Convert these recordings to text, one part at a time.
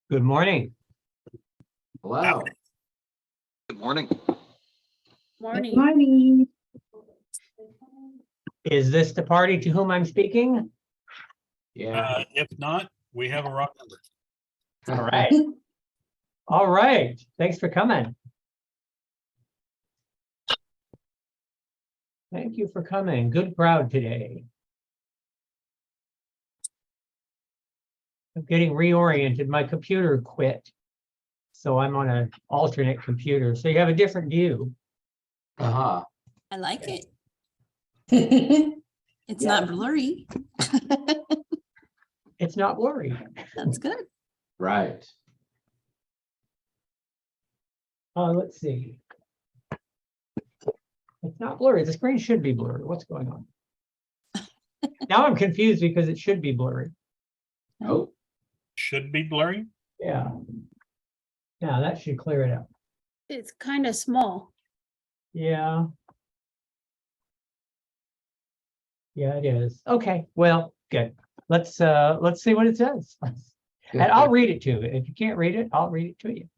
Good morning. Hello. Good morning. Morning. Morning. Is this the party to whom I'm speaking? Yeah. If not, we have a rock number. All right. All right. Thanks for coming. Thank you for coming. Good crowd today. I'm getting reoriented. My computer quit. So I'm on an alternate computer. So you have a different view. Uh-huh. I like it. Good It's not blurry. It's not blurry. That's good. Right. Let's see. It's not blurry. The screen should be blurry. What's going on? Now I'm confused because it should be blurry. Oh, Should be blurry. Yeah. Now that should clear it up. It's kind of small. Yeah. Yeah, it is. Okay, well, good. Let's see what it says. And I'll read it to you. If you can't read it, I'll read it to you.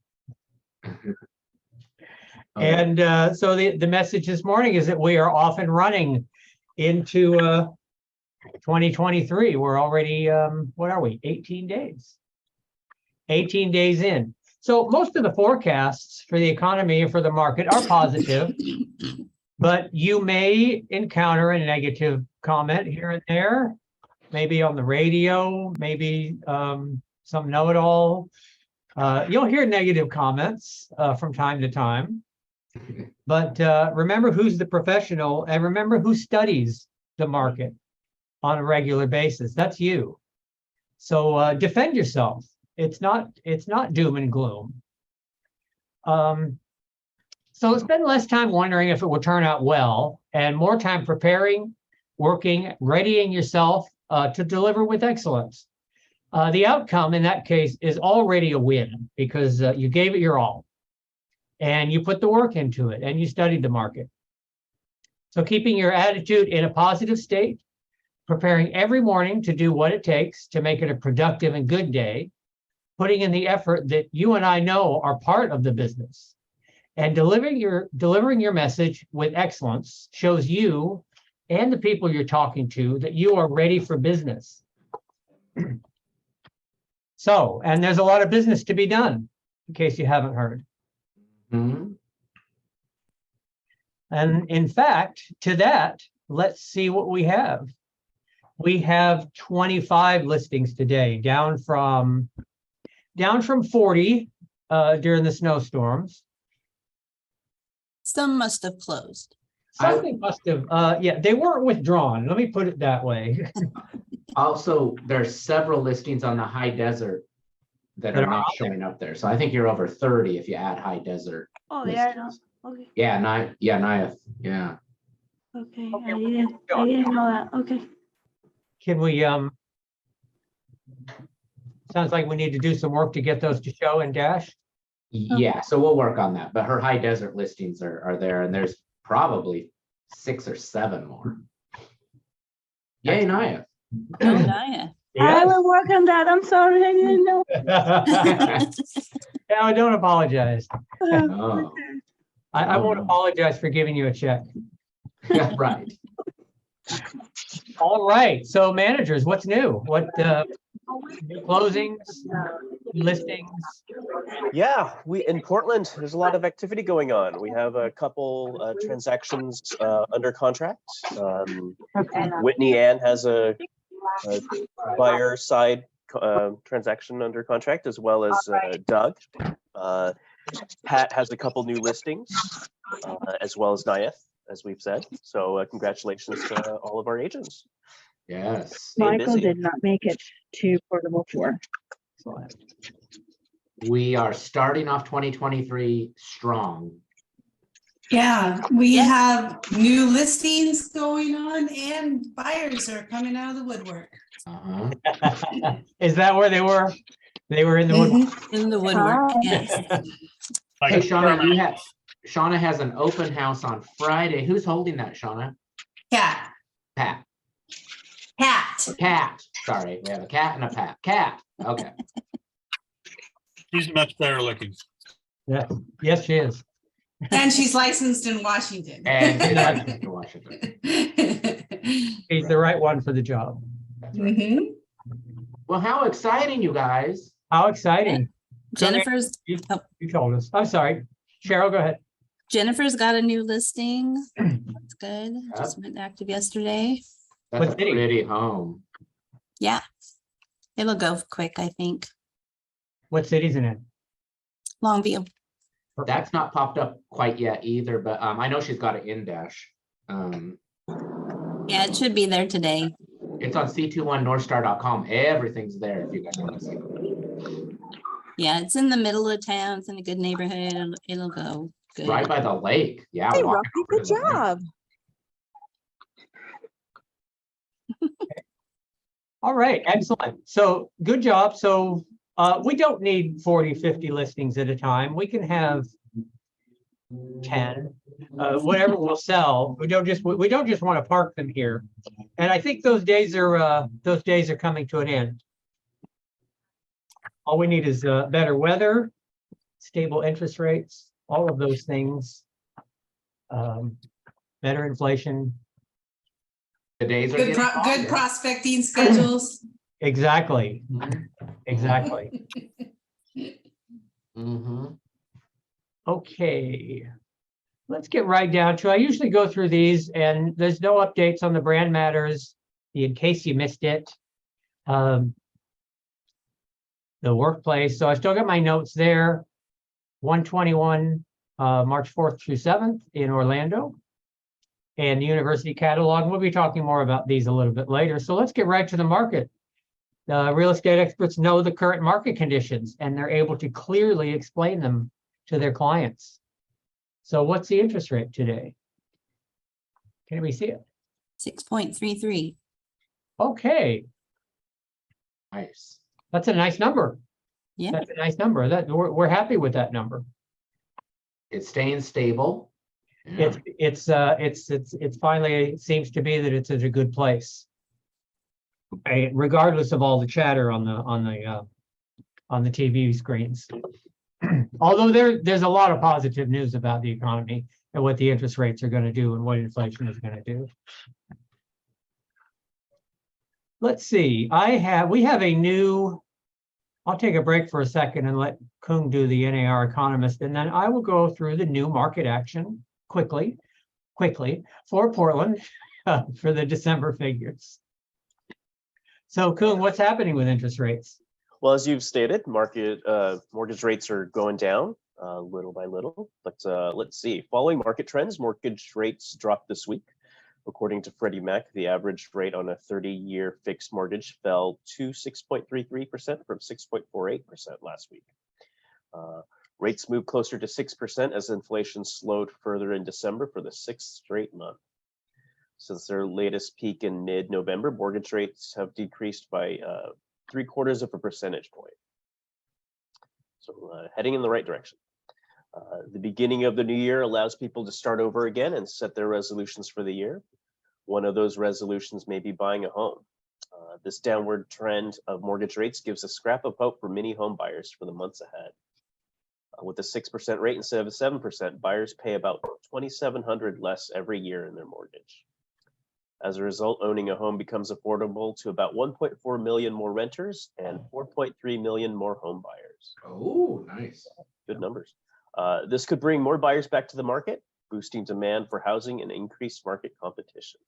And so the message this morning is that we are off and running into 2023. We're already what are we? 18 days. 18 days in. So most of the forecasts for the economy and for the market are positive, but you may encounter a negative comment here and there, maybe on the radio, maybe some know-it-all. You'll hear negative comments from time to time, but remember who's the professional and remember who studies the market on a regular basis. That's you. So defend yourself. It's not doom and gloom. So spend less time wondering if it will turn out well and more time preparing, working, readying yourself to deliver with excellence. The outcome in that case is already a win because you gave it your all and you put the work into it and you studied the market. So keeping your attitude in a positive state, preparing every morning to do what it takes to make it a productive and good day, putting in the effort that you and I know are part of the business, and delivering your message with excellence shows you and the people you're talking to that you are ready for business. So, and there's a lot of business to be done, in case you haven't heard. Mhm. And in fact, to that, let's see what we have. We have 25 listings today, down from 40 during the snowstorms. Some must have closed. Something must have, yeah, they weren't withdrawn. Let me put it that way. Also, there's several listings on the high desert that That are are not out there. showing up there. So I think you're over 30 if you add high desert. Oh, yeah. listings. Okay. Yeah, Nyath. Yeah. Okay. Okay, I didn't know that. Okay. Can we, sounds like we need to do some work to get those to show in Dash. Yeah, so we'll work on that. But her high desert listings are there, and there's probably 6 or 7 more. Yay, Nyath. Oh, Naya. I will work on that. I'm sorry. I didn't know. No, don't apologize. Oh, I won't apologize for giving you a check. yeah, right. All right, so managers, what's new? What new closings, listings? Yeah, in Portland, there's a lot of activity going on. We have a couple transactions under contract. Whitney Ann has a buyer side transaction under contract, as well as Doug. Pat has a couple new listings, as well as Nayeth, as we've said. So congratulations to all of our agents. Yes. Staying Michael busy. did not make it to Portable 4. We are starting off 2023 strong. Yeah, we Yeah. have new listings going on and buyers are coming out of the woodwork. Uh-huh. Is that where they were? They were in the wood. Mhm. In the woodwork, Hi. yes. Like Hey, a Shauna, permanent- Shauna has an open house on Friday. Who's holding that, Shauna? Cat, Pat. cat. Cat. Sorry, we have a cat and a Pat. Cat. Okay. She's much better looking. Yeah. Yes, she is. And she's licensed in Washington. And she's licensed in Washington. She's the right one for the job. Mhm. Well, how exciting, you guys. How exciting. Jennifer's, You Oh. you told us. I'm sorry. Cheryl, go ahead. Jennifer's got a new listing. That's good. Just went active yesterday. That's What a city? pretty home. Yeah. It'll go quick, I think. What city's in it? Longview. That's not popped up quite yet either, but I know she's got an in-dash. Yeah, it should be there today. It's on c21northstar.com. Everything's there if you guys want to see. Yeah, it's in the middle of town. It's in a good neighborhood. It'll go good. Right by the lake. Yeah. Hey, walking Rocky, over good to the lake. job. All right, excellent. So good job. So we don't need 40, 50 listings at a time. We can have 10, whatever will sell. We don't just want to park them here. And I think those days are coming to an end. All we need is better weather, stable interest rates, all of those things. Better inflation. The days are Good, getting good longer. prospecting schedules. Exactly. Exactly. Mhm. Okay. Let's get right down to, I usually go through these and there's no updates on the brand matters in case you missed it. The workplace. So I still got my notes there. 121, March 4th through 7th in Orlando. And the university catalog. We'll be talking more about these a little bit later. So let's get right to the market. Real estate experts know the current market conditions and they're able to clearly explain them to their clients. So what's the interest rate today? Can we see it? 6.33. Okay, Nice. that's a nice number. Yeah. That's a nice number. That we're happy with that number. It's staying stable. Yeah. It's finally, it seems to be that it's at a good place. Regardless of all the chatter on the TV screens. Although there's a lot of positive news about the economy and what the interest rates are going to do and what inflation is going to do. Let's see, we have a new, I'll take a break for a second and let Kung do the NAR economist, and then I will go through the new market action quickly for Portland for the December figures. So Kung, what's happening with interest rates? Well, as you've stated, mortgage rates are going down little by little. But let's see. Following market trends, mortgage rates dropped this week. According to Freddie Mac, the average rate on a 30-year fixed mortgage fell to 6.33% from 6.48% last week. Rates moved closer to 6% as inflation slowed further in December for the 6th straight month. Since their latest peak in mid-November, mortgage rates have decreased by 0.75 percentage point. So heading in the right direction. The beginning of the new year allows people to start over again and set their resolutions for the year. One of those resolutions may be buying a home. This downward trend of mortgage rates gives a scrap of hope for many home buyers for the months ahead. With a 6% rate instead of a 7%, buyers pay about $2,700 less every year in their mortgage. As a result, owning a home becomes affordable to about 1.4 million more renters and 4.3 million more home buyers. Oh, nice. Good numbers. This could bring more buyers back to the market, boosting demand for housing and increased market competition.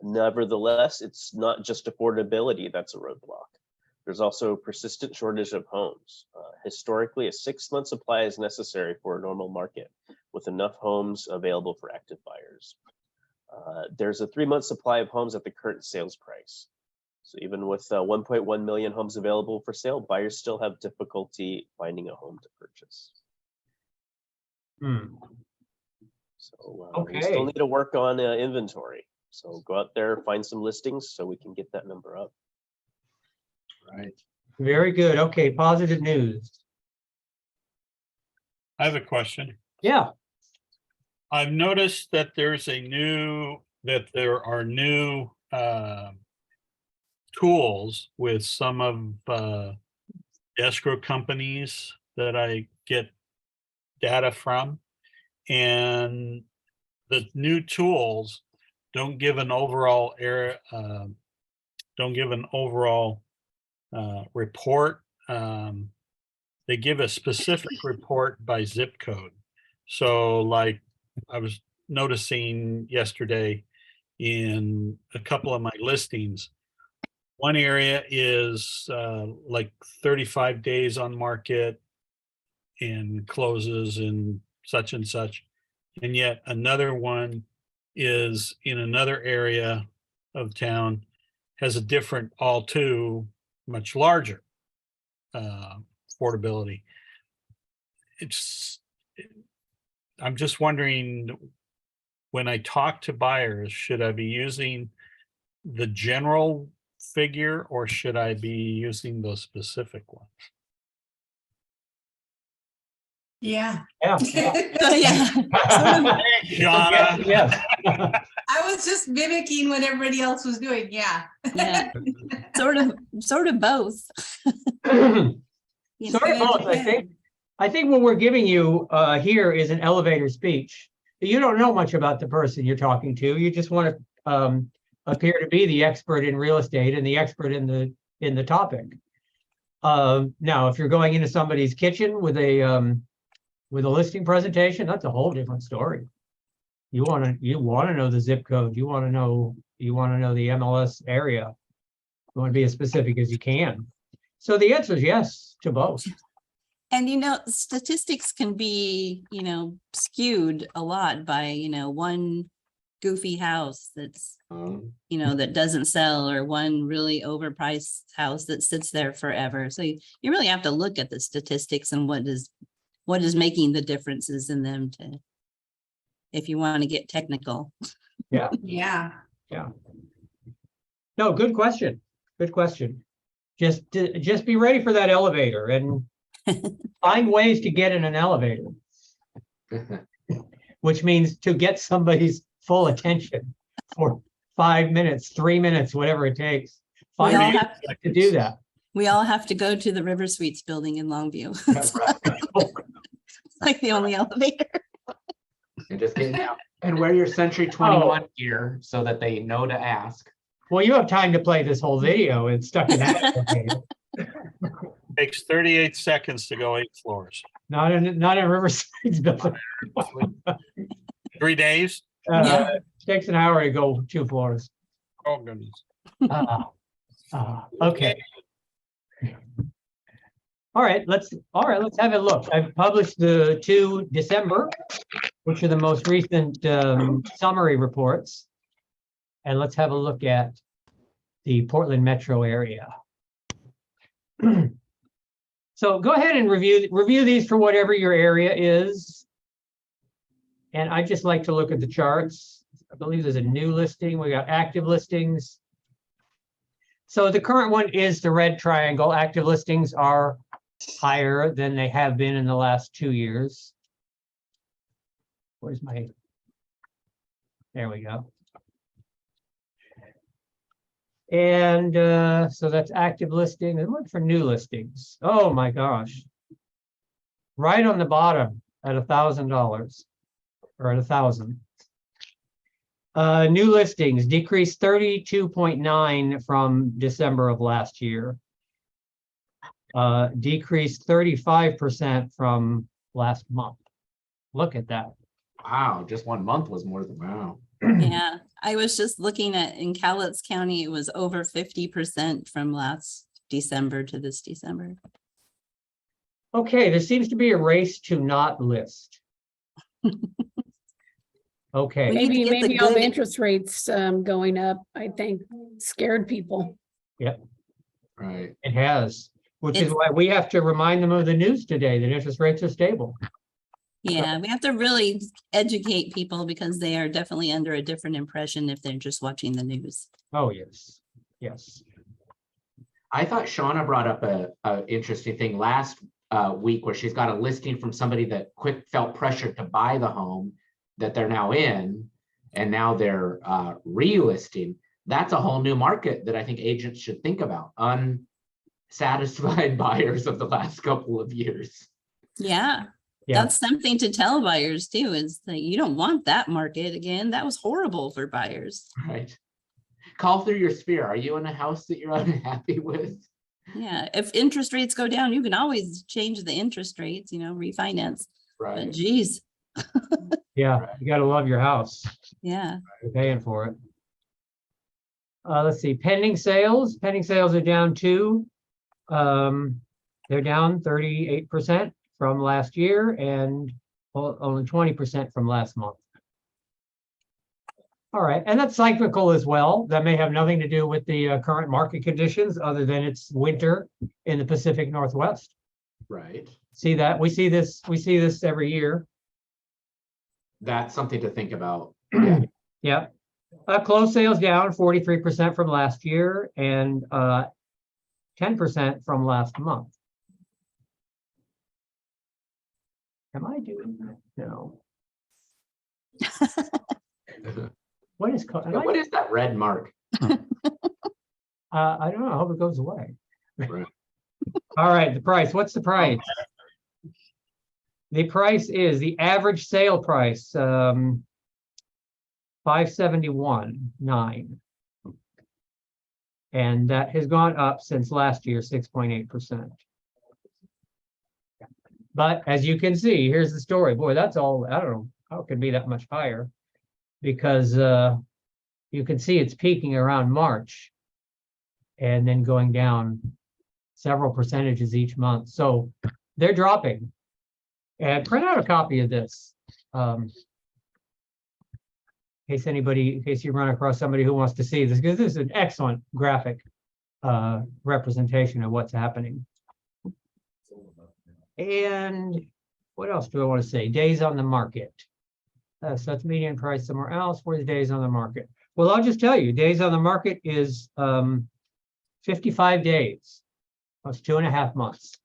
Nevertheless, it's not just affordability that's a roadblock. There's also persistent shortage of homes. Historically, a 6-month supply is necessary for a normal market, with enough homes available for active buyers. There's a 3-month supply of homes at the current sales price. So even with 1.1 million homes available for sale, buyers still have difficulty finding a home to purchase. Hmm. So we Okay. still need to work on inventory. So go out there, find some listings so we can get that number up. Right. Very good. Okay, positive news. I have a question. Yeah. I've noticed that there are new tools with some of escrow companies that I get data from, and the new tools don't give an overall report. They give a specific report by zip code. So like I was noticing yesterday in a couple of my listings, one area is like 35 days on market and closes in such and such. And yet another one is in another area of town, has a different, all too much larger affordability. I'm just wondering, when I talk to buyers, should I be using the general figure or should I be using those specific ones? Yeah. Yeah. So, yeah, sort of, Shauna, Yes. I was just mimicking what everybody else was doing. Yeah. yeah, sort of both. You Sorry, know, both. I think what we're giving you here is an elevator speech. You don't know much about the person you're talking to. You just want to appear to be the expert in real estate and the expert in the topic. Now, if you're going into somebody's kitchen with a listing presentation, that's a whole different story. You want to know the zip code. You want to know the MLS area. You want to be as specific as you can. So the answer is yes to both. And, statistics can be, skewed a lot by, one goofy house that's, that doesn't sell, or one really overpriced house that sits there forever. So you really have to look at the statistics and what is making the differences in them, to, if you want to get technical. Yeah. Yeah. No, good question. Good question. Just be ready for that elevator and find ways to get in an elevator, which means to get somebody's full attention for 5 minutes, 3 minutes, whatever it takes. We all Find ways have, to do that. we all have to go to the River Suites building in Longview. That's right. It's like the only elevator. And just get out and wear your Century 21 gear so that they know to ask. Well, you have time to play this whole video and stuck in that elevator. takes 38 seconds to go 8 floors. Not in Riverside's building. 3 days? Takes an hour to go 2 floors. Oh, goodness. Okay. All right, let's have a look. I've published the 2 December, which are the most recent summary reports. And let's have a look at the Portland metro area. So go ahead and review these for whatever your area is. And I just like to look at the charts. I believe there's a new listing. We got active listings. So the current one is the red triangle. Active listings are higher than they have been in the last 2 years. Where's my, there we go. And so that's active listing. And look for new listings. Oh my gosh. Right on the bottom at $1,000 or at 1,000. New listings decreased 32.9 from December of last year. Decreased 35% from last month. Look at that. Wow, just 1 month was more than wow. Yeah, I was just looking at, in Cowlitz County, it was over 50% from last December to this December. Okay, there seems to be a race to not list. Okay, We need to Maybe, get the maybe all the good- interest rates going up, I think scared people. Right. it has, which is It's- why we have to remind them of the news today, that interest rates are stable. Yeah, we have to really educate people because they are definitely under a different impression if they're just watching the news. Oh, yes, yes. I thought Shauna brought up a interesting thing last week where she's got a listing from somebody that felt pressured to buy the home that they're now in, and now they're relisting. That's a whole new market that I think agents should think about. Unsatisfied buyers of the last couple of years. Yeah, Yeah. that's something to tell buyers too, is that you don't want that market again. That was horrible for buyers. Right. Call through your sphere. Are you in a house that you're unhappy with? Yeah, if interest rates go down, you can always change the interest rates, refinance. But Right. geez, Yeah, you gotta love your house. yeah. You're paying for it. Let's see, pending sales are down too. They're down 38% from last year and only 20% from last month. All right, and that's cyclical as well. That may have nothing to do with the current market conditions, other than it's winter in the Pacific Northwest. Right. See that? We see this every year. That's something to think about. Yeah. Closed sales down 43% from last year and 10% from last month. Am I doing that? No. What is, What is that red mark? I don't know. I hope it goes away. Right. All right, the price. What's the price? The price is the average sale price, 571.9. And that has gone up since last year, 6.8%. But as you can see, here's the story. Boy, that's all, I don't know how it could be that much higher. Because you can see it's peaking around March and then going down several percentages each month. So they're dropping. And print out a copy of this. In case you run across somebody who wants to see this, because this is an excellent graphic representation of what's happening. And what else do I want to say? Days on the market. So that's median price somewhere else. Where's days on the market? Well, I'll just tell you, days on the market is 55 days. That's 2.5 months.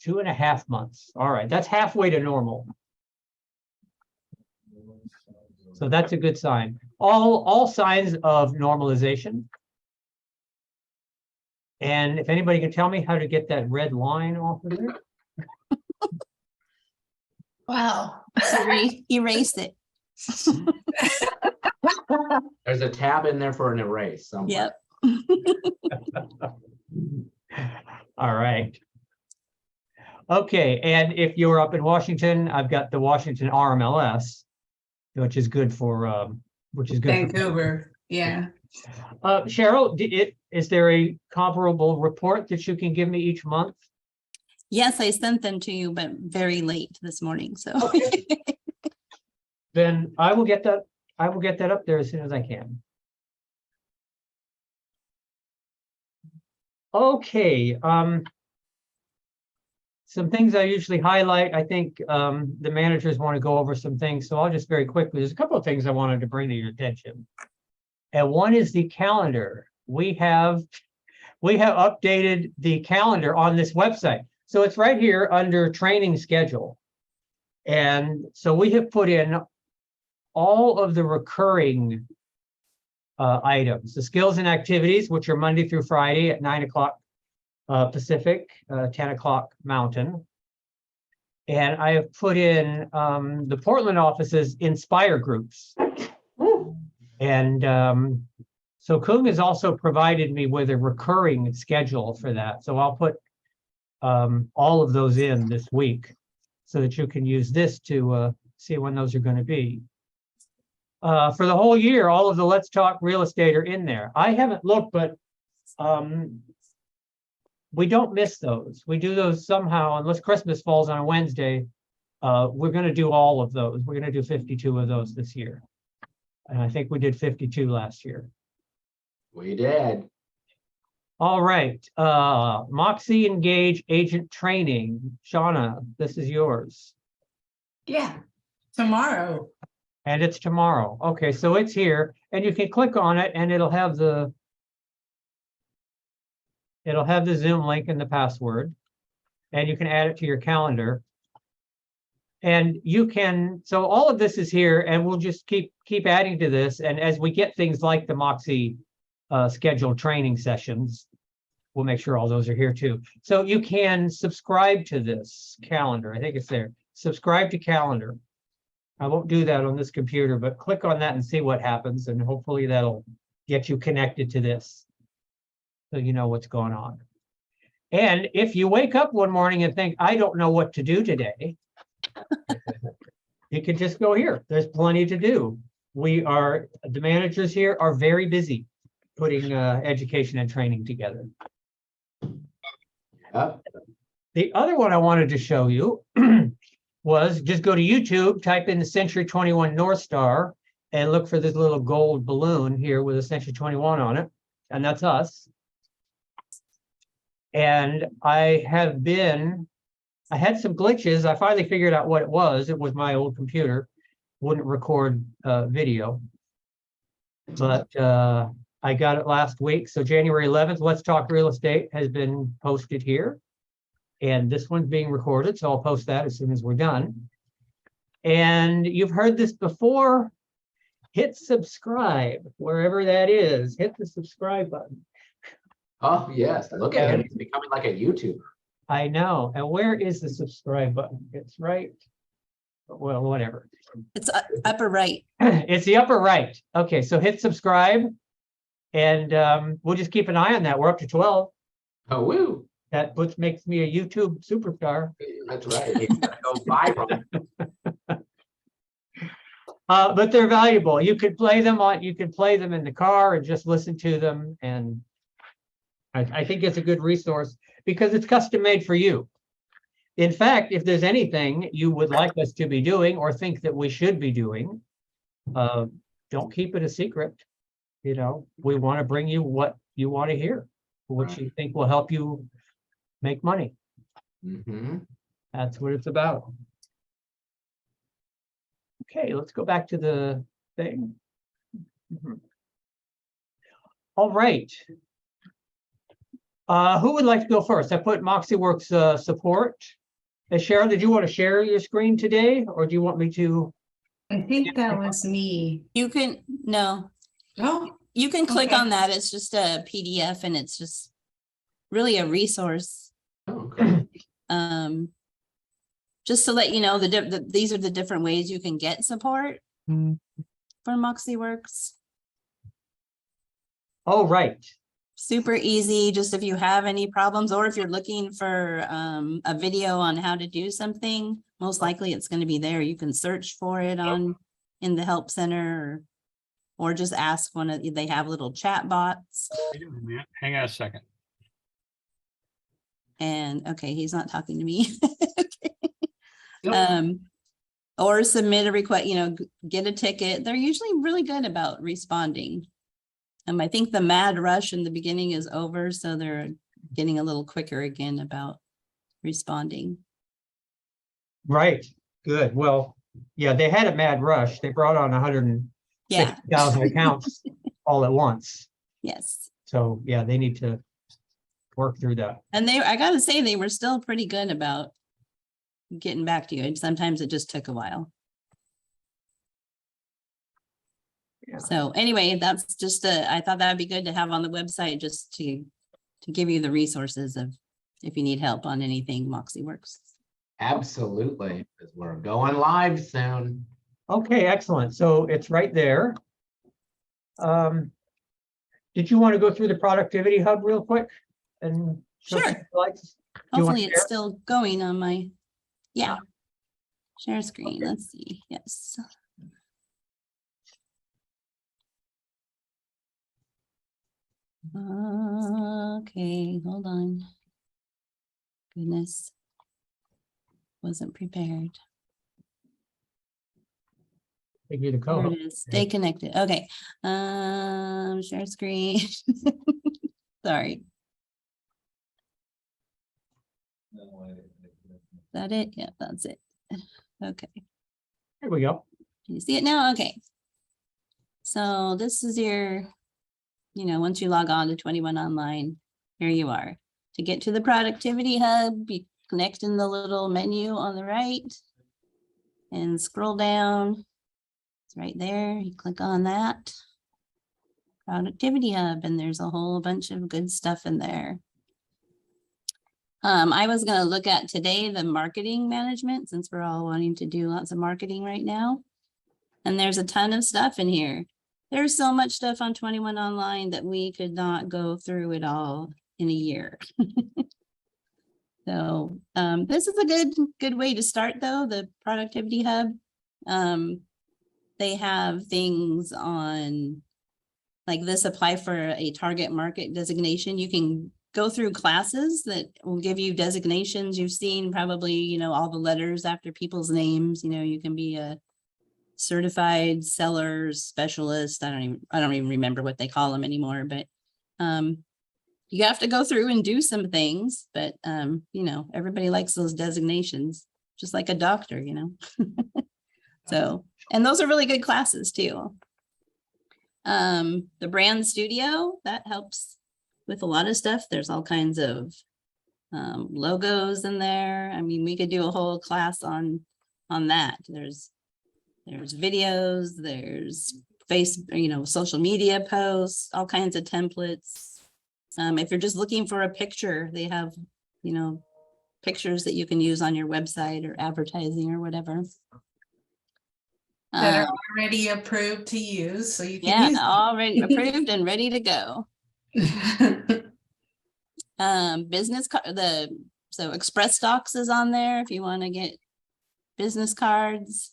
2.5 months. All right, that's halfway to normal. So that's a good sign. All signs of normalization. And if anybody can tell me how to get that red line off of there. Wow. Erase it. There's a tab in there for an erase somewhere. Yep. All right. Okay, and if you're up in Washington, I've got the Washington RMLS, which is good for Vancouver, yeah. Cheryl, is there a comparable report that you can give me each month? Yes, I sent them to you, but very late this morning, so. Then I will get that up there as soon as I can. Okay, some things I usually highlight. I think the managers want to go over some things, so I'll just very quickly. There's a couple of things I wanted to bring to your attention. And one is the calendar. We have updated the calendar on this website. So it's right here under training schedule. And so we have put in all of the recurring items, the skills and activities, which are Monday through Friday at 9 o'clock Pacific, 10 o'clock Mountain. And I have put in the Portland office's Inspire groups. And so Kung has also provided me with a recurring schedule for that. So I'll put all of those in this week so that you can use this to see when those are going to be. For the whole year, all of the Let's Talk Real Estate are in there. I haven't looked, but we don't miss those. We do those somehow, unless Christmas falls on a Wednesday. We're gonna do all of those. We're gonna do 52 of those this year. And I think we did 52 last year. We did. All right, Moxie Engage Agent Training. Shauna, this is yours. Yeah, tomorrow. And it's tomorrow. Okay, so it's here and you can click on it and it'll have the Zoom link and the password. And you can add it to your calendar. And you can, so all of this is here and we'll just keep adding to this. And as we get things like the Moxie scheduled training sessions, we'll make sure all those are here too. So you can subscribe to this calendar. I think it's there. Subscribe to calendar. I won't do that on this computer, but click on that and see what happens. And hopefully that'll get you connected to this, so you know what's going on. And if you wake up one morning and think, I don't know what to do today, you can just go here. There's plenty to do. The managers here are very busy putting education and training together. Yep. The other one I wanted to show you was just go to YouTube, type in the Century 21 North Star, and look for this little gold balloon here with a Century 21 on it. And that's us. And I had some glitches. I finally figured out what it was. It was my old computer, wouldn't record video. But I got it last week. So January 11th, Let's Talk Real Estate has been posted here. And this one's being recorded, so I'll post that as soon as we're done. And you've heard this before. Hit subscribe, wherever that is. Hit the subscribe button. Oh, yes. Look at him. He's becoming like a YouTuber. I know. And where is the subscribe button? It's right. Well, whatever. It's upper right. It's the upper right. Okay, so hit subscribe. And we'll just keep an eye on that. We're up to 12. Oh, woo. That makes me a YouTube superstar. That's right. He's gonna go viral. But they're valuable. You could play them in the car and just listen to them. And I think it's a good resource because it's custom made for you. In fact, if there's anything you would like us to be doing or think that we should be doing, don't keep it a secret. You know, we want to bring you what you want to hear, what you think will help you make money. Mm-hmm. That's what it's about. Okay, let's go back to the thing. All right. Who would like to go first? I put MoxieWorks support. Cheryl, did you want to share your screen today or do you want me to? I think that was me. You can, no, Oh, you can click Okay. on that. It's just a PDF and it's just really a resource. Oh, okay. Just to let you know, these are the different ways you can get support for MoxieWorks. Oh, right. Super easy, just if you have any problems or if you're looking for a video on how to do something, most likely it's going to be there. You can search for it in the help center or just ask they have little chat bots. Wait a minute, hang on a second. And okay, he's not talking to me. Nope. Or submit a request, get a ticket. They're usually really good about responding. I think the mad rush in the beginning is over, so they're getting a little quicker again about responding. Right. Good. Well, yeah, they had a mad rush. They brought on 160,000 Yeah. accounts all at once. Yes. So yeah, they need to work through that. And I gotta say, they were still pretty good about getting back to you. And sometimes it just took a while. Yeah. So anyway, that's just I thought that'd be good to have on the website just to give you the resources of if you need help on anything MoxieWorks. Absolutely, because we're going live soon. Okay, excellent. So it's right there. Did you want to go through the productivity hub real quick? And show Sure. some slides? You want Hopefully to it's share? still going on my, yeah. Share screen, let's see, yes. Okay, hold on. Goodness. Wasn't prepared. Give you the There code. it is. Stay connected. Okay. Share screen. Sorry. Is that it? Yeah, that's it. Okay. Here we go. Can you see it now? Okay. So this is your, once you log on to 21 Online, here you are. To get to the Productivity Hub, you connect in the little menu on the right and scroll down. It's right there. You click on that. Productivity Hub, and there's a whole bunch of good stuff in there. I was going to look at today the marketing management, since we're all wanting to do lots of marketing right now. And there's a ton of stuff in here. There's so much stuff on 21 Online that we could not go through it all in a year. So this is a good way to start, though, the Productivity Hub. They have things on like this: apply for a target market designation. You can go through classes that will give you designations. You've seen probably, all the letters after people's names. You can be a certified sellers specialist. I don't even remember what they call them anymore, but you have to go through and do some things, but everybody likes those designations, just like a doctor, So, and those are really good classes too. The brand studio, that helps with a lot of stuff. There's all kinds of logos in there. I mean, we could do a whole class on that. There's videos, there's social media posts, all kinds of templates. If you're just looking for a picture, they have, pictures that you can use on your website or advertising or whatever. That are already approved to use, so you can Yeah, use them. already approved and ready to go. So Express Docs is on there if you want to get business cards.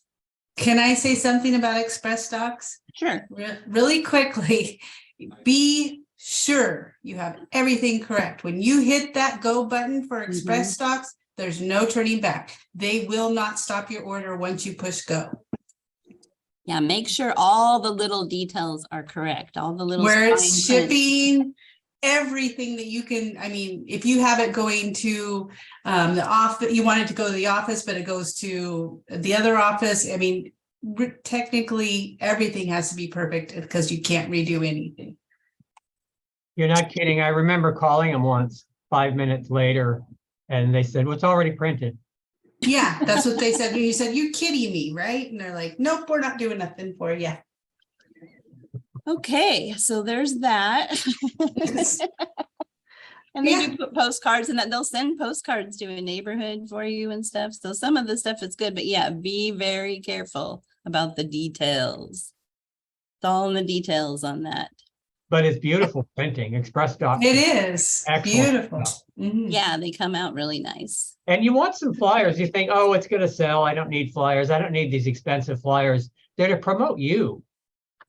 Can I say something about Express Docs? Sure. Really quickly, be sure you have everything correct. When you hit that go button for Express Docs, there's no turning back. They will not stop your order once you push go. Yeah, make sure all the little details are correct. All the little Where it's fine print. shipping, everything that you can, if you have it going to the office, you want it to go to the office, but it goes to the other office. Technically, everything has to be perfect because you can't redo anything. You're not kidding. I remember calling them once, 5 minutes later, and they said, well, it's already printed. Yeah, that's what they said. You said, you're kidding me, right? And they're like, nope, we're not doing nothing for you. Okay, so there's that. And they do put postcards, and that they'll send postcards to a neighborhood for you and stuff. So some of the stuff is good, but yeah, be very careful about the details. It's all in the details on that. But it's beautiful printing. Express Docs. It is Excellent beautiful. stuff. Mhm. Yeah, they come out really nice. And you want some flyers. You think, oh, it's going to sell. I don't need flyers. I don't need these expensive flyers. They're to promote you.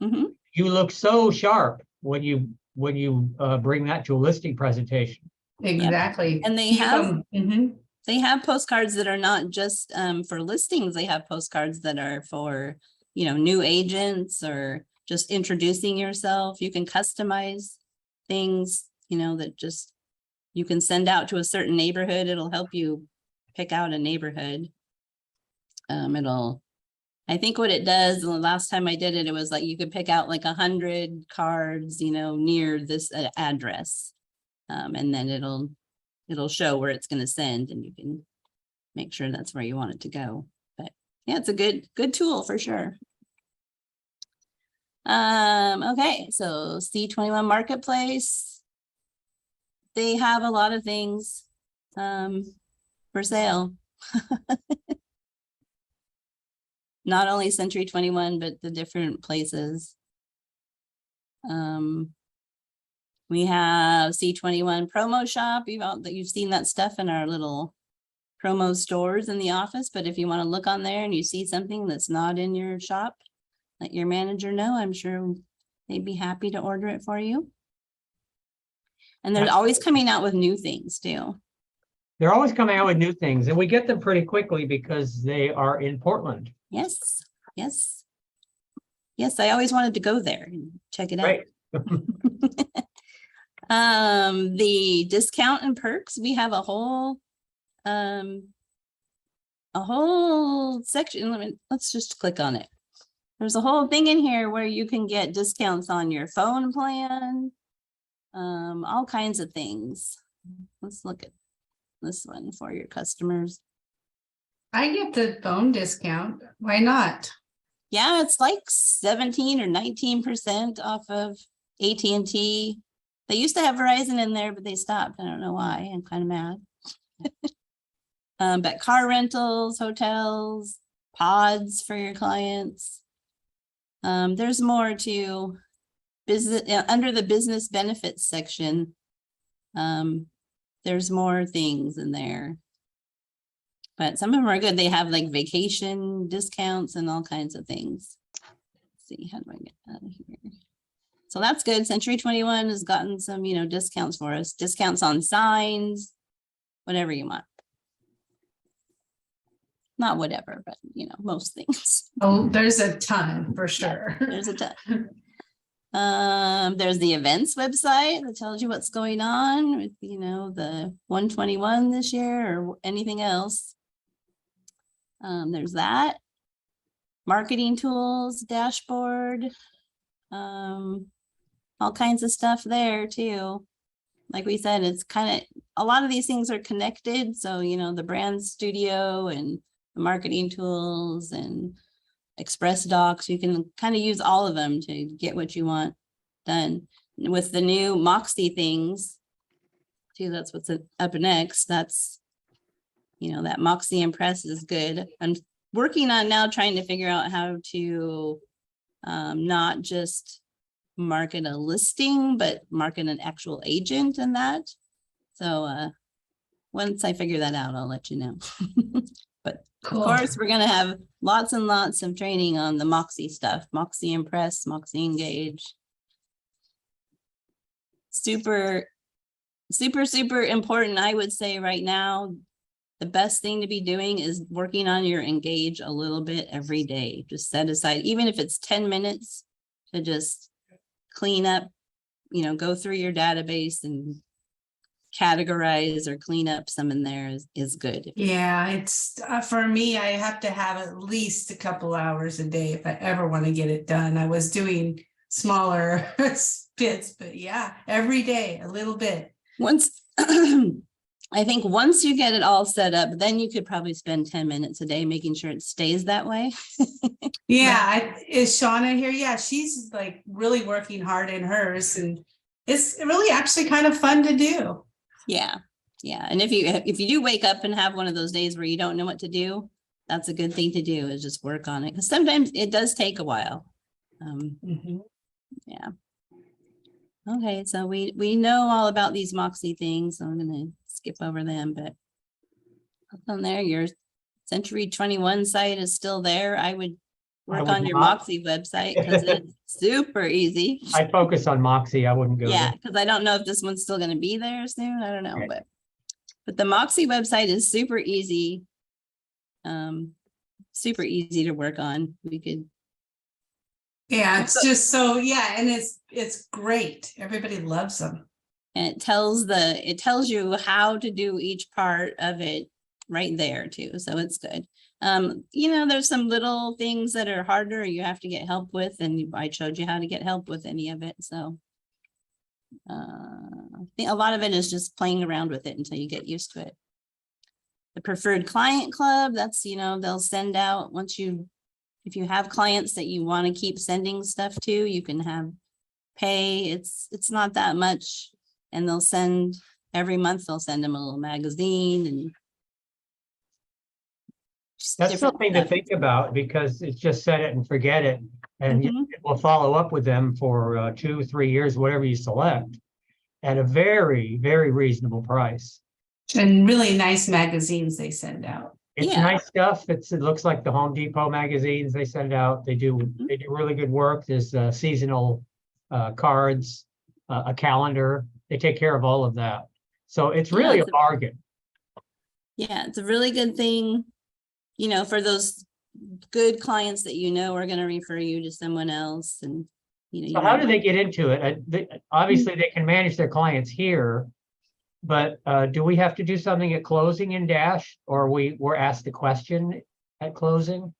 Mhm. You look so sharp when you bring that to a listing presentation. Exactly. And they Keep have- 'em. Mhm. They have postcards that are not just for listings. They have postcards that are for, new agents or just introducing yourself. You can customize things, that just you can send out to a certain neighborhood. It'll help you pick out a neighborhood. I think what it does, the last time I did it, it was like you could pick out like 100 cards, near this address. And then it'll show where it's going to send, and you can make sure that's where you want it to go. But yeah, it's a good tool for sure. Okay, so C21 Marketplace. They have a lot of things for sale. Not only Century 21, but the different places. We have C21 Promo Shop. You've seen that stuff in our little promo stores in the office, but if you want to look on there and you see something that's not in your shop, let your manager know. I'm sure they'd be happy to order it for you. And they're always coming out with new things too. They're always coming out with new things, and we get them pretty quickly because they are in Portland. Yes, yes. Yes, I always wanted to go there and check it out. Right. The discount and perks, we have a whole section. Let's just click on it. There's a whole thing in here where you can get discounts on your phone plan, all kinds of things. Let's look at this one for your customers. I get the phone discount. Why not? Yeah, it's like 17 or 19% off of AT&T. They used to have Verizon in there, but they stopped. I don't know why. I'm kind of mad. But car rentals, hotels, pods for your clients. There's more to business under the business benefits section. There's more things in there. But some of them are good. They have like vacation discounts and all kinds of things. Let's see, how do I get out of here? So that's good. Century 21 has gotten some, discounts for us. Discounts on signs, whatever you want. Not whatever, but most things. Oh, there's a ton for sure. There's a ton. There's the events website that tells you what's going on with, the 121 this year or anything else. There's that. Marketing tools, dashboard, all kinds of stuff there too. Like we said, it's kind of, a lot of these things are connected. So, the brand studio and the marketing tools and Express Docs, you can kind of use all of them to get what you want done. With the new Moxie things too, that's what's up next. That's, that Moxie Impress is good. I'm working on now trying to figure out how to not just market a listing, but market an actual agent in that. So once I figure that out, I'll let you know. But Cool. of course, we're going to have lots and lots of training on the Moxie stuff, Moxie Impress, Moxie Engage. Super, super, super important. I would say right now, the best thing to be doing is working on your Engage a little bit every day. Just set aside, even if it's 10 minutes to just clean up, go through your database and categorize or clean up some in there is good. Yeah, it's for me, I have to have at least a couple hours a day if I ever want to get it done. I was doing smaller bits, but yeah, every day a little bit. Once I think once you get it all set up, then you could probably spend 10 minutes a day making sure it stays that way. Yeah, is Shauna here? Yeah, she's like really working hard in hers, and it's really actually kind of fun to do. Yeah. And if you do wake up and have one of those days where you don't know what to do, that's a good thing to do, is just work on it. Because sometimes it does take a while. Yeah. Okay, so we know all about these Moxie things, so I'm gonna skip over them, but on there, your Century 21 site is still there. I would work would on your not. Moxie website because it's super easy. I focus on Moxie. I wouldn't go Yeah, there. because I don't know if this one's still going to be there soon. I don't know, Right. but the Moxie website is super easy. Super easy to work on. We could. Yeah, it's just so, yeah, and it's great. Everybody loves them. And it tells you how to do each part of it right there too. So it's good. There's some little things that are harder you have to get help with, and I showed you how to get help with any of it. So I think a lot of it is just playing around with it until you get used to it. The preferred client club, that's, they'll send out if you have clients that you want to keep sending stuff to, you can have pay. It's not that much. And every month they'll send them a little magazine and just That's different something to stuff. think about, because it's just set it and forget it. And Mhm. we'll follow up with them for 2, 3 years, whatever you select, at a very, very reasonable price. And really nice magazines they send out. It's Yeah. nice stuff. It looks like the Home Depot magazines they send out. They do really good work. There's seasonal cards, a calendar. They take care of all of that. So it's really Yeah, a bargain. Yeah, it's a really good thing, you know, for those good clients that you know are going to refer you to someone else, and you know. So you how might do they get into it? Obviously, they can manage their clients here, but do we have to do something at closing in Dash, or we're asked the question at closing?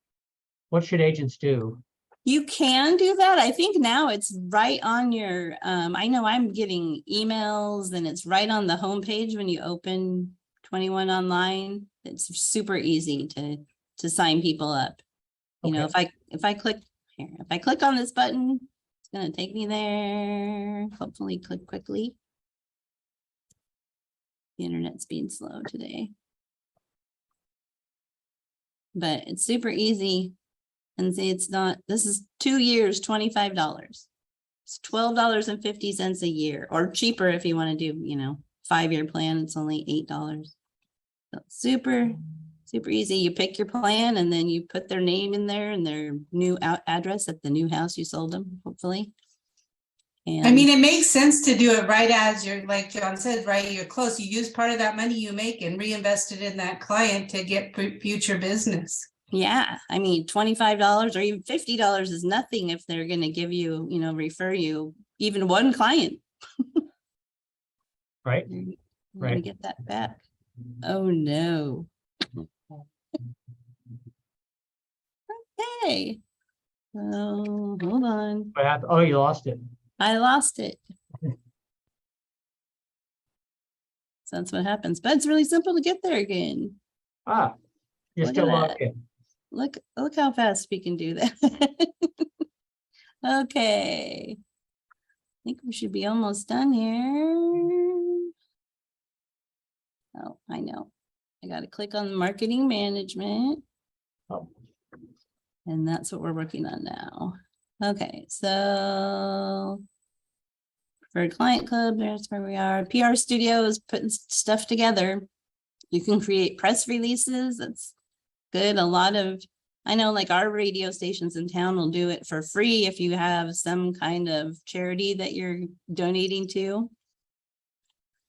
What should agents do? You can do that. I think now it's right on your, I know I'm getting emails and it's right on the homepage when you open 21 Online. It's super easy to sign people up. You know, if I click here, if I click on this button, it's gonna take me there. Hopefully click quickly. The internet's being slow today. But it's super easy. And see, it's not, this is 2 years, $25. It's $12.50 a year, or cheaper if you want to do, you know, 5-year plan, it's only $8. So super easy. You pick your plan and then you put their name in there and their new address at the new house you sold them, hopefully. And I mean, it makes sense to do it right as you're, like John said, right, you're close. You use part of that money you make and reinvest it in that client to get future business. yeah, I mean, $25 or even $50 is nothing if they're going to give you, you know, refer you even one client. Right? You're gonna Right. get that back. Oh no. Okay. Oh, hold on. Oh, you lost it. I lost it. So that's what happens, but it's really simple to get there again. Ah, you're Look still at logged that. in. Look how fast we can do that. Okay. I think we should be almost done here. Oh, I know. I got to click on marketing management. Oh. And that's what we're working on now. Okay, so for Client Club, there's where we are. PR Studio is putting stuff together. You can create press releases. That's good. A lot of, I know like our radio stations in town will do it for free if you have some kind of charity that you're donating to.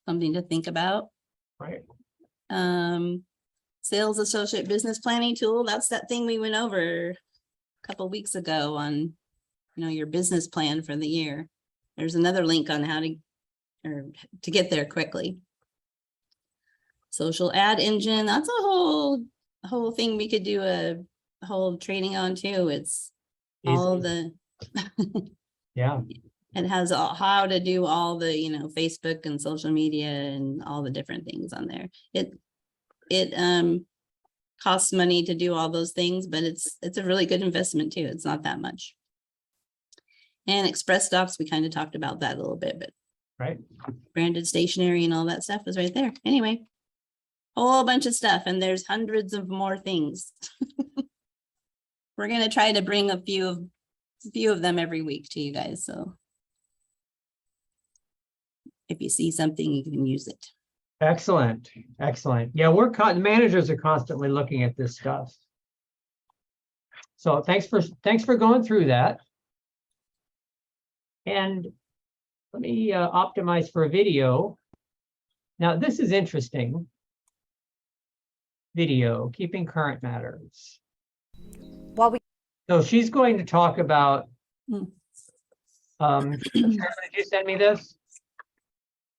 Something to think about. Right. Sales Associate Business Planning Tool. That's that thing we went over a couple weeks ago on, you know, your business plan for the year. There's another link on how to get there quickly. Social ad engine. That's a whole thing we could do a whole training on too. It's all the Yeah. it has how to do all the, you know, Facebook and social media and all the different things on there. It costs money to do all those things, but it's a really good investment too. It's not that much. And Express Docs, we kind of talked about that a little bit, but Right. branded stationery and all that stuff is right there. Anyway, whole bunch of stuff, and there's hundreds of more things. We're gonna try to bring a few of them every week to you guys. So if you see something, you can use it. Excellent. Excellent. Yeah, managers are constantly looking at this stuff. So thanks for going through that. And let me optimize for a video. Now, this is interesting. Video, keeping current matters. So she's going to talk about, Sharon, did you send me this?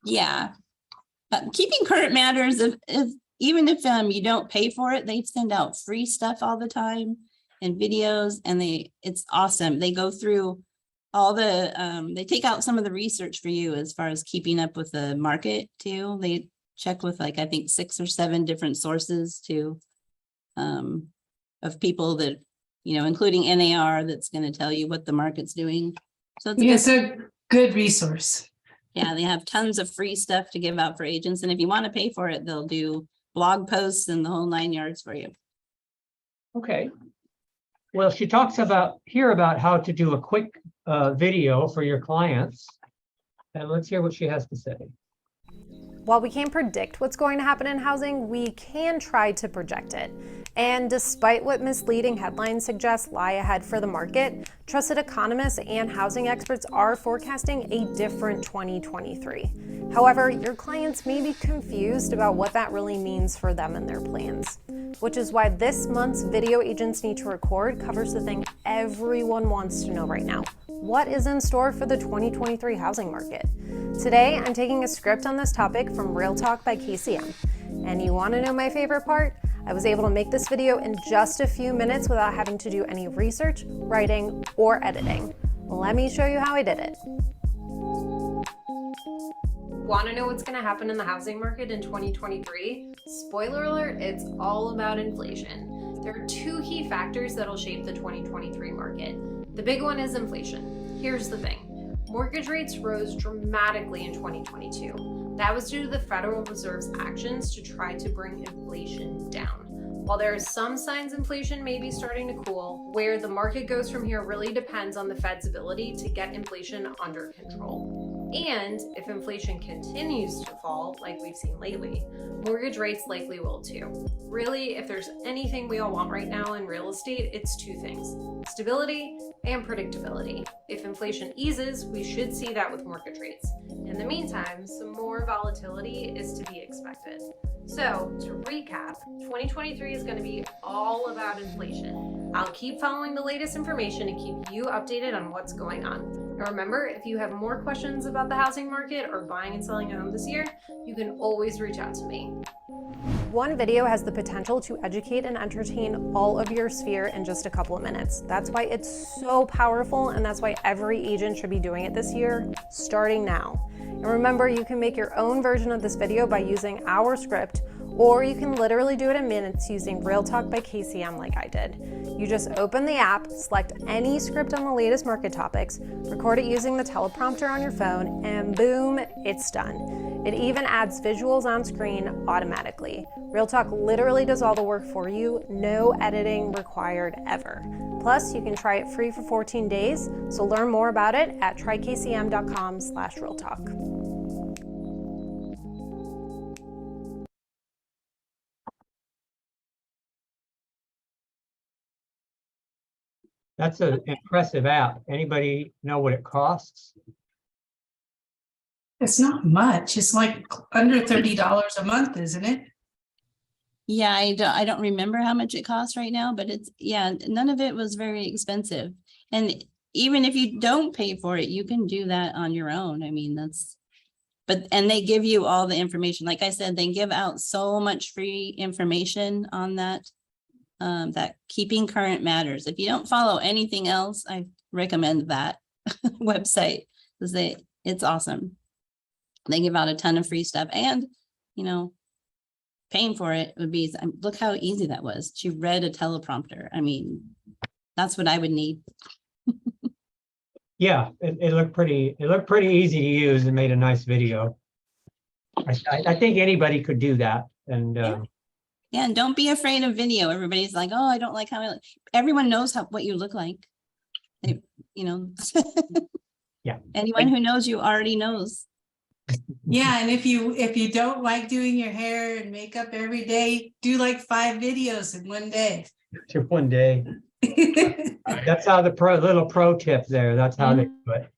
Yeah. Keeping current matters, even if you don't pay for it, they send out free stuff all the time and videos, and it's awesome. They go through all the they take out some of the research for you as far as keeping up with the market too. They check with like I think 6 or 7 different sources too, of people that, you know, including NAR, that's going to tell you what the market's doing. So it's a good resource. yeah, they have tons of free stuff to give out for agents. And if you want to pay for it, they'll do blog posts and the whole 9 yards for you. Okay. Well, she talks about how to do a quick video for your clients. And let's hear what she has to say. While we can't predict what's going to happen in housing, we can try to project it. And despite what misleading headlines suggest lie ahead for the market, trusted economists and housing experts are forecasting a different 2023. However, your clients may be confused about what that really means for them and their plans, which is why this month's Video Agents Need to Record covers the thing everyone wants to know right now. What is in store for the 2023 housing market? Today, I'm taking a script on this topic from Real Talk by KCM. And you want to know my favorite part? I was able to make this video in just a few minutes without having to do any research, writing, or editing. Let me show you how I did it. Want to know what's going to happen in the housing market in 2023? Spoiler alert, it's all about inflation. There are two key factors that'll shape the 2023 market. The big one is inflation. Here's the thing. Mortgage rates rose dramatically in 2022. That was due to the Federal Reserve's actions to try to bring inflation down. While there are some signs inflation may be starting to cool, where the market goes from here really depends on the Fed's ability to get inflation under control. And if inflation continues to fall, like we've seen lately, mortgage rates likely will too. Really, if there's anything we all want right now in real estate, it's two things: stability and predictability. If inflation eases, we should see that with mortgage rates. In the meantime, some more volatility is to be expected. So, to recap, 2023 is going to be all about inflation. I'll keep following the latest information and keep you updated on what's going on. And remember, if you have more questions about the housing market or buying and selling a home this year, you can always reach out to me. One video has the potential to educate and entertain all of your sphere in just a couple of minutes. That's why it's so powerful, and that's why every agent should be doing it this year, starting now. And remember, you can make your own version of this video by using our script, or you can literally do it in minutes using Real Talk by KCM like I did. You just open the app, select any script on the latest market topics, record it using the teleprompter on your phone, and boom, it's done. It even adds visuals on screen automatically. Real Talk literally does all the work for you, no editing required ever. Plus, you can try it free for 14 days, so learn more about it at trykcm.com/realtalk. That's an impressive app. Anybody know what it costs? It's not much. It's like under $30 a month, isn't it? Yeah, I don't remember how much it costs right now, but it's, yeah, none of it was very expensive. And even if you don't pay for it, you can do that on your own. I mean, and they give you all the information. Like I said, they give out so much free information on that, that Keeping Current Matters. If you don't follow anything else, I recommend that website because it's awesome. They give out a ton of free stuff, and, you know, paying for it would be, look how easy that was. She read a teleprompter. I mean, that's what I would need. Yeah, it looked pretty easy to use and made a nice video. I think anybody could do that. And Yeah, and don't be afraid of video. Everybody's like, oh, I don't like how everyone knows what you look like. They, you know, yeah. Anyone who knows you already knows. Yeah, and if you don't like doing your hair and makeup every day, do like 5 videos in one day. One day. That's how the little pro tip there. That's how they do it.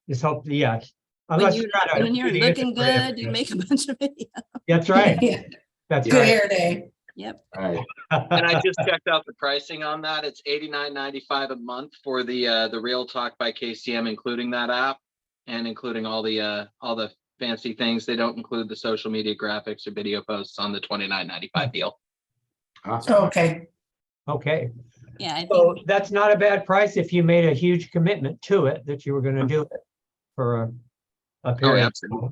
Just hope, yeah. When you're looking good, you make a bunch of videos. That's right. Yeah. That's Good right. hair day. Yep. Right. And I just checked out the pricing on that. It's $89.95 a month for the Real Talk by KCM, including that app and including all the fancy things. They don't include the social media graphics or video posts on the $29.95 deal. Awesome. Okay. Okay. Yeah, I think, So that's not a bad price if you made a huge commitment to it, that you were going to do it for a period. absolutely.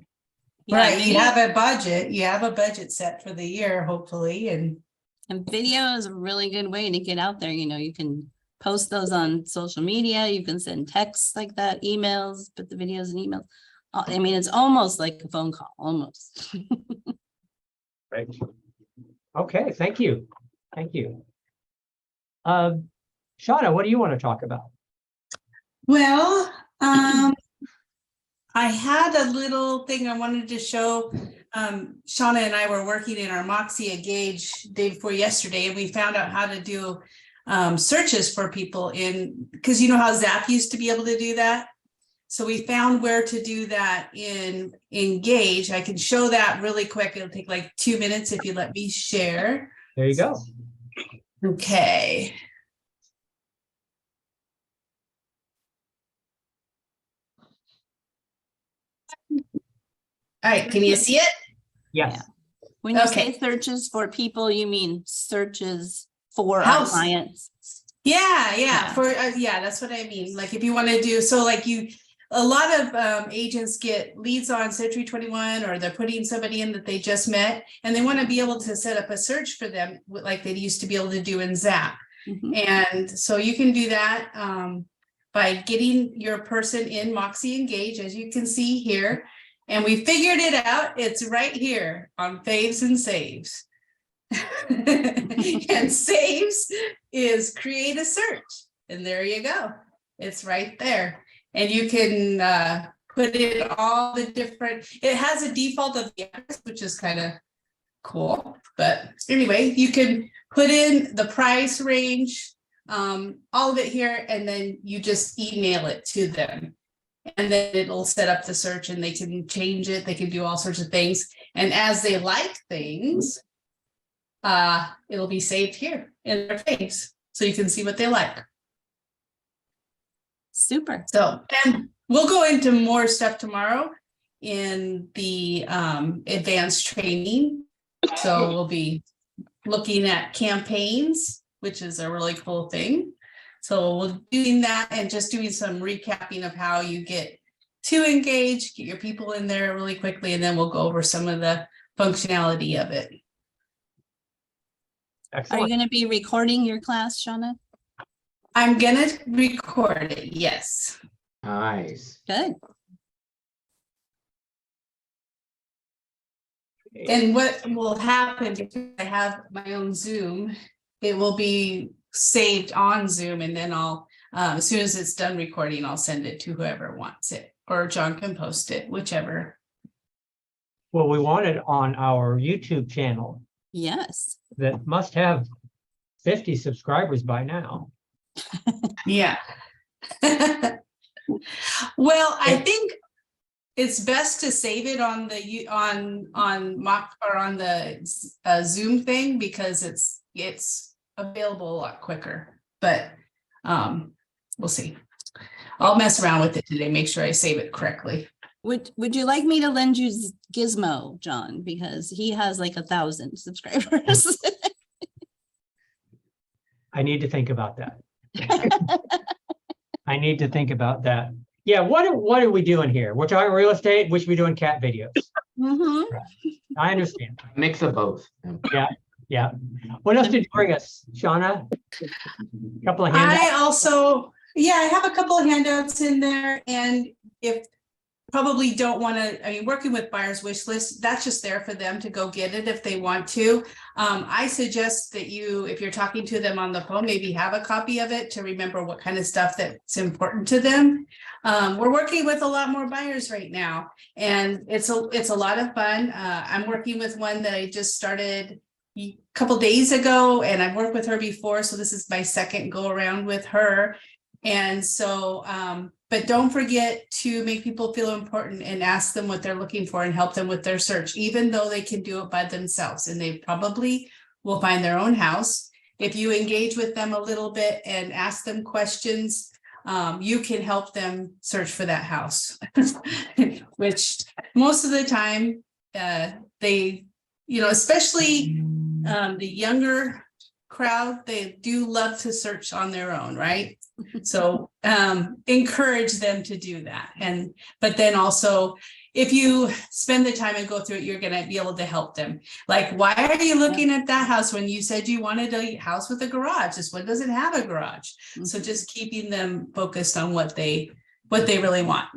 yeah, Right. You video- have a budget. You have a budget set for the year, hopefully, and and video is a really good way to get out there. You know, you can post those on social media. You can send texts like that, emails, put the videos in emails. I mean, it's almost like a phone call, almost. Right. Okay, thank you. Thank you. Shauna, what do you want to talk about? well, I had a little thing I wanted to show. Shauna and I were working in our Moxie Engage day before yesterday, and we found out how to do searches for people because you know how Zap used to be able to do that. So we found where to do that in Engage. I can show that really quick. It'll take like 2 minutes if you let me share. There you go. Okay. All right, can you see it? Yes. When you Okay. say searches for people, you mean searches for our House. clients? Yeah, Yeah. for yeah, that's what I mean. Like if you want to do so, like a lot of agents get leads on Century 21, or they're putting somebody in that they just met, and they want to be able to set up a search for them like they used to be able to do in Zap. Mhm. And so you can do that by getting your person in Moxie Engage, as you can see here. And we figured it out. It's right here on Faves and Saves. And Saves is create a search. And there you go. It's right there. And you can put in all the different, it has a default of the address, which is kind of cool. But anyway, you can put in the price range, all of it here, and then you just email it to them. And then it'll set up the search and they can change it. They can do all sorts of things. And as they like things, it'll be saved here in their faves. So you can see what they like. Super. So, and we'll go into more stuff tomorrow in the advanced training. So we'll be looking at campaigns, which is a really cool thing. So we'll be doing that and just doing some recapping of how you get to Engage, get your people in there really quickly, and then we'll go over some of the functionality of it. Are you Excellent. going to be recording your class, Shauna? I'm gonna record it, yes. Nice. Good. And what will happen if I have my own Zoom, it will be saved on Zoom, and then I'll, as soon as it's done recording, I'll send it to whoever wants it, or John can post it, whichever. Well, we want it on our YouTube channel Yes. that must have 50 subscribers by now. Yeah. Well, I think it's best to save it on the on mock or on the Zoom thing, because it's available a lot quicker. But we'll see. I'll mess around with it today, make sure I save it correctly. Would you like me to lend you Gizmo, John? Because he has like 1,000 subscribers. I need to think about that. I need to think about that. Yeah, what are we doing here? We're talking real estate, we should be doing cat videos. Mhm. I understand. Mix of both. Yeah. What else did you bring us, Shauna? Couple of handouts. I also, yeah, I have a couple of handouts in there, and if probably don't want to, I mean, working with buyer's wish list, that's just there for them to go get it if they want to. I suggest that you, if you're talking to them on the phone, maybe have a copy of it to remember what kind of stuff that's important to them. We're working with a lot more buyers right now, and it's a lot of fun. I'm working with one that I just started a couple days ago, and I've worked with her before, so this is my second go around with her. And so, but don't forget to make people feel important and ask them what they're looking for and help them with their search, even though they can do it by themselves, and they probably will find their own house. If you engage with them a little bit and ask them questions, you can help them search for that house, which most of the time they, especially the younger crowd, they do love to search on their own, right? So encourage them to do that. But then also, if you spend the time and go through it, you're going to be able to help them. Like, why are you looking at that house when you said you wanted a house with a garage? This one doesn't have a garage. So just keeping them focused on what they really want.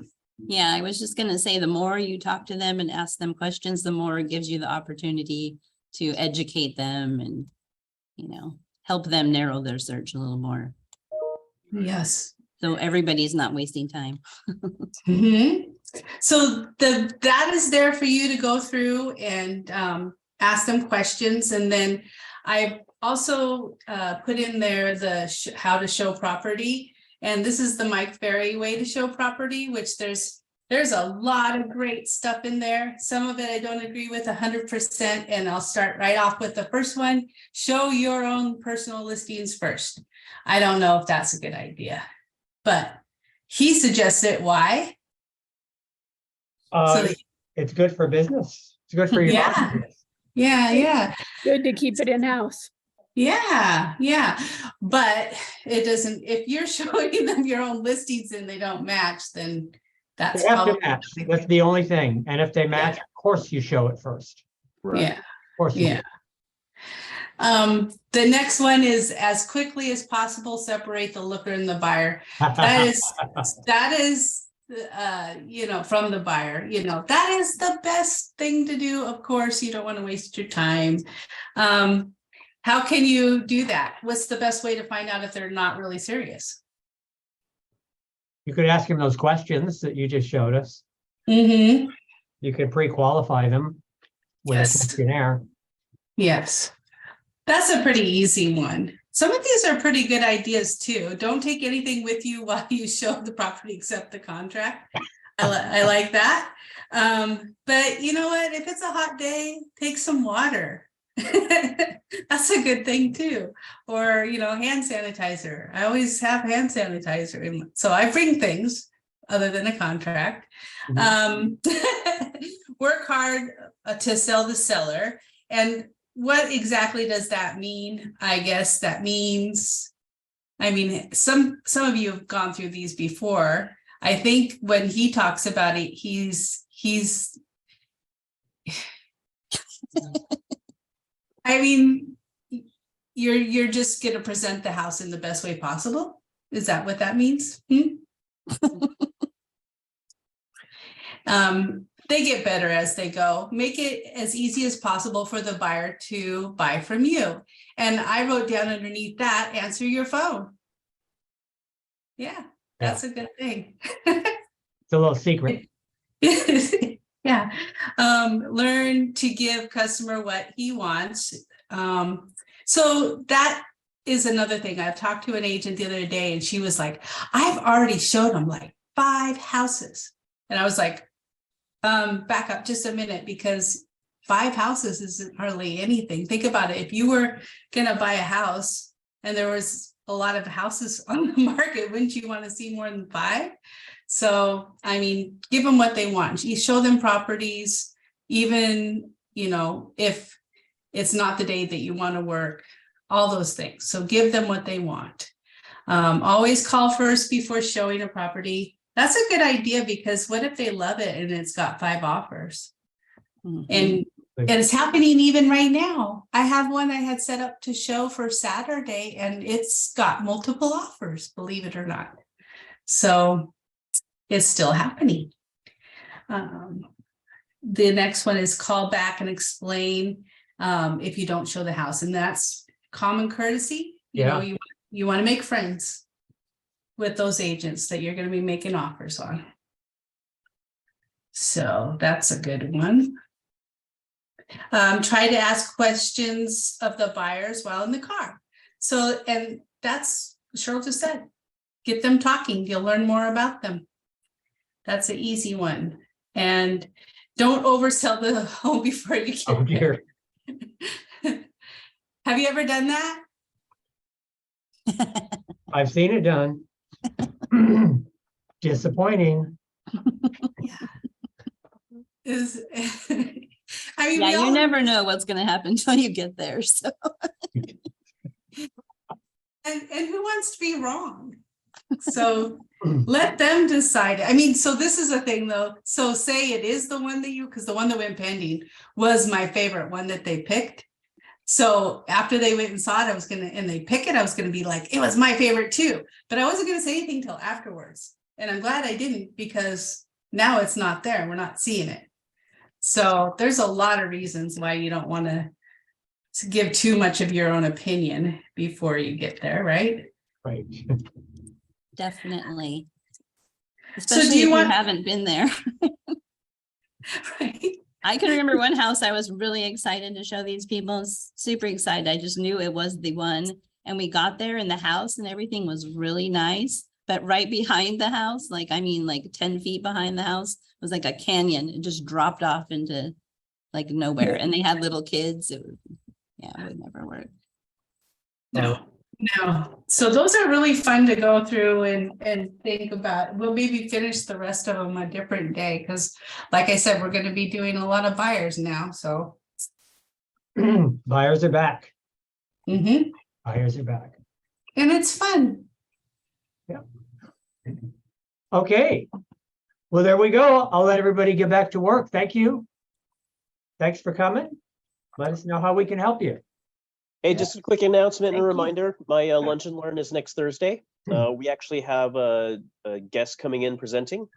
Yeah, I was just going to say, the more you talk to them and ask them questions, the more it gives you the opportunity to educate them and, help them narrow their search a little more. Yes. So everybody's not wasting time. Mhm. So that is there for you to go through and ask them questions. And then I also put in there the how to show property. And this is the Mike Ferry way to show property, which there's a lot of great stuff in there. Some of it I don't agree with 100%. And I'll start right off with the first one. Show your own personal listings first. I don't know if that's a good idea, but he suggests it. Why? So It's good for business. It's good for your Yeah. business. yeah. Good to keep it in-house. Yeah. But it doesn't, if you're showing them your own listings and they don't match, then that's They have to probably. match. That's the only thing. And if they match, of course you show it first. Yeah. Of course you Yeah. The next one is as quickly as possible, separate the looker and the buyer. do. That is, from the buyer, that is the best thing to do. Of course, you don't want to waste your time. How can you do that? What's the best way to find out if they're not really serious? You could ask him those questions that you just showed us. Mm-hmm. You could pre-qualify them with a Yes. questionnaire. Yes. That's a pretty easy one. Some of these are pretty good ideas too. Don't take anything with you while you show the property except the contract. I like that. But you know what? If it's a hot day, take some water. That's a good thing too. Or, hand sanitizer. I always have hand sanitizer. So I bring things other than a contract. Work hard to sell the seller. And what exactly does that mean? I guess that means, some of you have gone through these before. I think when he talks about it, he's you're just going to present the house in the best way possible. Is that what that means? They get better as they go. Make it as easy as possible for the buyer to buy from you. And I wrote down underneath that, answer your phone. Yeah, that's a good thing. It's a little secret. Yeah. Learn to give customer what he wants. So that is another thing. I talked to an agent the other day and she was like, I've already showed him like 5 houses. And I was like, back up just a minute, because 5 houses isn't hardly anything. Think about it. If you were going to buy a house and there was a lot of houses on the market, wouldn't you want to see more than 5? So, give them what they want. You show them properties, even, if it's not the day that you want to work, all those things. So give them what they want. Always call first before showing a property. That's a good idea, because what if they love it and it's got 5 offers? And it's happening even right now. I have one I had set up to show for Saturday and it's got multiple offers, believe it or not. So it's still happening. The next one is call back and explain if you don't show the house, and that's common courtesy. You want to make friends with those agents that you're going to be making offers on. So that's a good one. Try to ask questions of the buyers while in the car. So, and that's Cheryl just said, get them talking. You'll learn more about them. That's an easy one. And don't oversell the home before you get Oh dear. there. Have you ever done that? I've seen it done. Disappointing. Yeah, we you all- never know what's going to happen until you get there. So and who wants to be wrong? So let them decide. So this is a thing though. So say it is the one that because the one that went pending was my favorite one that they picked. So after they went and saw it, and they pick it, I was gonna be like, it was my favorite too. But I wasn't gonna say anything till afterwards. And I'm glad I didn't, because now it's not there. We're not seeing it. So there's a lot of reasons why you don't want to give too much of your own opinion before you get there, right? Right. definitely. So do Especially you if want- you haven't been there. Right. I can remember one house I was really excited to show these people, super excited. I just knew it was the one. And we got there and the house and everything was really nice. but right behind the house, like, I mean, like 10 feet behind the house, was like a canyon. It just dropped off into like nowhere. And they had little kids. It would, yeah, it would never work. No, no. So those are really fun to go through and think about. We'll maybe finish the rest of them a different day, because like I said, we're gonna be doing a lot of buyers now, so. Buyers are back. Mhm. Buyers are back. And it's fun. Okay. Well, there we go. I'll let everybody get back to work. Thank you. Thanks for coming. Let us know how we can help you. Hey, Yeah. just a quick announcement and Thank a you. reminder, my Lunch and Learn is next Thursday. We actually have a guest coming in presenting.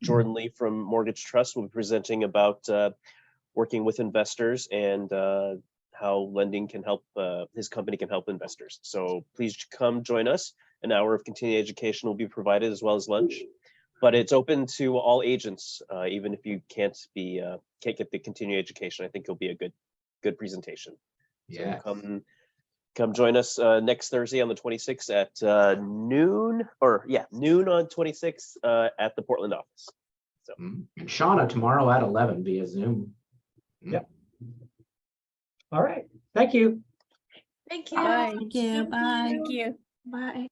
Jordan Lee from Mortgage Trust will be presenting about working with investors and how lending can help, his company can help investors. So please come join us. An hour of continuing education will be provided as well as lunch. But it's open to all agents, even if you can't get the continuing education. I think it'll be a good presentation. So Yeah. come join us next Thursday on the 26th at noon on 26th at the Portland office. And Shauna tomorrow at 11 via Zoom. All right. Thank you. Thank you. Bye. Thank you. Bye. Thank you. Bye.